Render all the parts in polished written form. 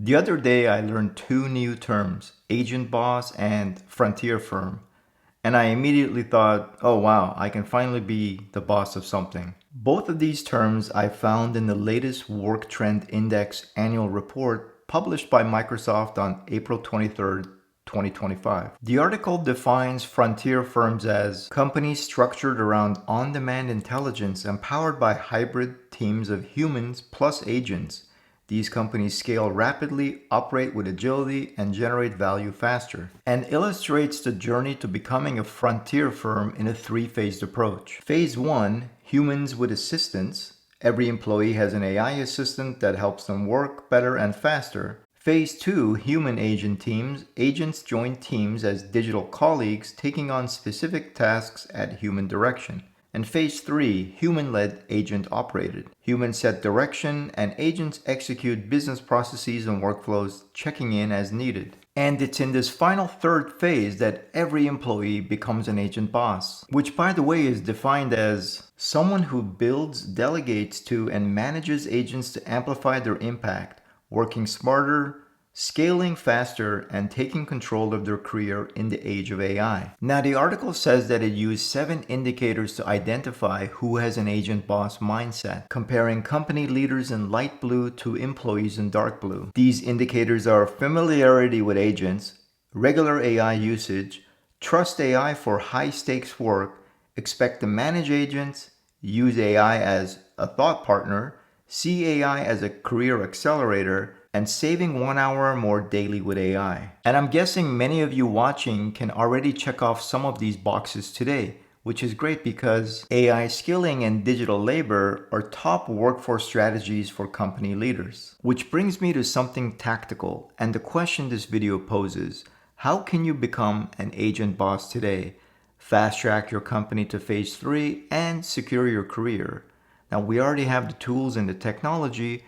The other day, I learned two new terms, agent boss and frontier firm. And I immediately thought, oh wow, I can finally be the boss of something. Both of these terms I found in the latest Work Trend Index annual report published by Microsoft on April 23rd, 2025. The article defines frontier firms as companies structured around on-demand intelligence empowered by hybrid teams of humans plus agents. These companies scale rapidly, operate with agility, and generate value faster, and illustrates the journey to becoming a frontier firm in a three-phased approach. Phase 1, humans with assistants. Every employee has an AI assistant that helps them work better and faster. Phase 2, human agent teams. Agents join teams as digital colleagues, taking on specific tasks at human direction. And phase 3, human-led agent operated. Humans set direction and agents execute business processes and workflows, checking in as needed. And it's in this final third phase that every employee becomes an agent boss, which by the way is defined as someone who builds, delegates to, and manages agents to amplify their impact, working smarter, scaling faster, and taking control of their career in the age of AI. Now, the article says that it used 7 indicators to identify who has an agent boss mindset, comparing company leaders in light blue to employees in dark blue. These indicators are familiarity with agents, regular AI usage, trust AI for high-stakes work, expect to manage agents, use AI as a thought partner, see AI as a career accelerator, and saving 1 hour or more daily with AI. And I'm guessing many of you watching can already check off some of these boxes today, which is great because AI skilling and digital labor are top workforce strategies for company leaders. Which brings me to something tactical and the question this video poses: how can you become an agent boss today, fast track your company to phase 3, and secure your career? Now, we already have the tools and the technology,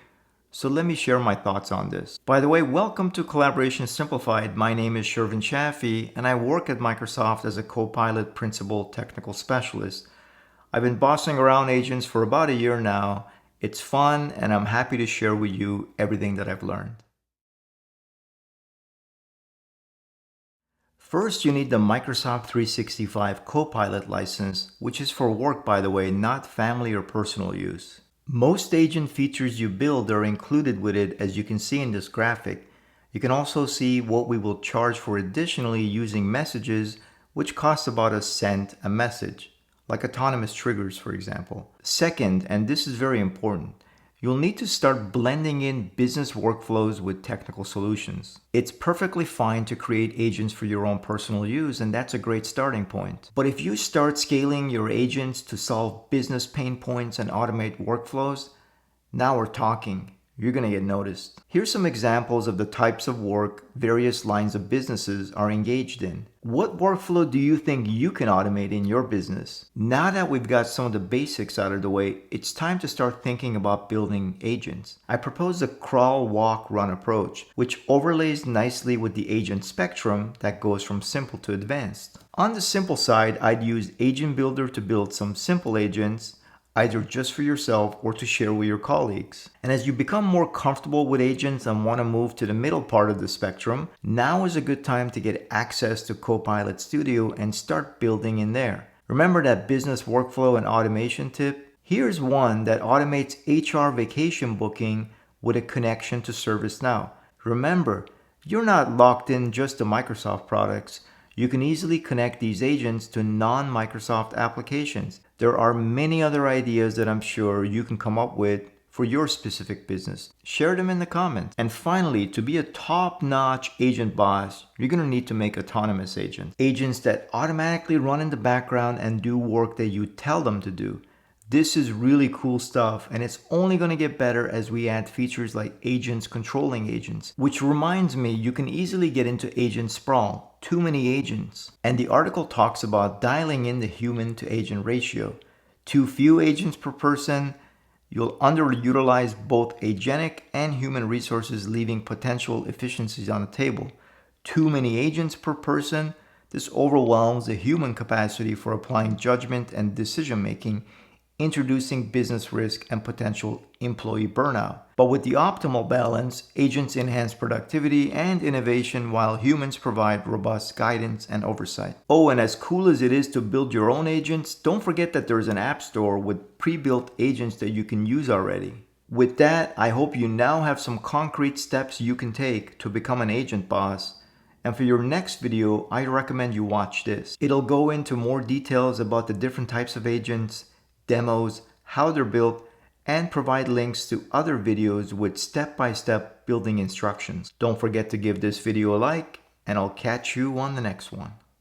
so let me share my thoughts on this. By the way, welcome to Collaboration Simplified. My name is Shervin Shaffie, and I work at Microsoft as a Copilot Principal Technical Specialist. I've been bossing around agents for about a year now. It's fun, and I'm happy to share with you everything that I've learned. First, you need the Microsoft 365 Copilot license, which is for work, by the way, not family or personal use. Most agent features you build are included with it, as you can see in this graphic. You can also see what we will charge for additionally using messages, which costs about a cent a message, like autonomous triggers, for example. Second, and this is very important, you'll need to start blending in business workflows with technical solutions. It's perfectly fine to create agents for your own personal use, and that's a great starting point. But if you start scaling your agents to solve business pain points and automate workflows, now we're talking. You're going to get noticed. Here's some examples of the types of work various lines of businesses are engaged in. What workflow do you think you can automate in your business? Now that we've got some of the basics out of the way, it's time to start thinking about building agents. I propose a crawl, walk, run approach, which overlays nicely with the agent spectrum that goes from simple to advanced. On the simple side, I'd use Agent Builder to build some simple agents, either just for yourself or to share with your colleagues. And as you become more comfortable with agents and want to move to the middle part of the spectrum, now is a good time to get access to Copilot Studio and start building in there. Remember that business workflow and automation tip? Here's one that automates HR vacation booking with a connection to ServiceNow. Remember, you're not locked in just to Microsoft products. You can easily connect these agents to non-Microsoft applications. There are many other ideas that I'm sure you can come up with for your specific business. Share them in the comments. And finally, to be a top-notch agent boss, you're going to need to make autonomous agents. Agents that automatically run in the background and do work that you tell them to do. This is really cool stuff, and it's only going to get better as we add features like agents controlling agents, which reminds me you can easily get into agent sprawl, too many agents. And the article talks about dialing in the human to agent ratio. Too few agents per person, you'll underutilize both agentic and human resources, leaving potential efficiencies on the table. Too many agents per person, this overwhelms the human capacity for applying judgment and decision making, introducing business risk and potential employee burnout. But with the optimal balance, agents enhance productivity and innovation while humans provide robust guidance and oversight. Oh, and as cool as it is to build your own agents, don't forget that there's an app store with pre-built agents that you can use already. With that, I hope you now have some concrete steps you can take to become an agent boss. And for your next video, I recommend you watch this. It'll go into more details about the different types of agents, demos, how they're built, and provide links to other videos with step-by-step building instructions. Don't forget to give this video a like, and I'll catch you on the next one.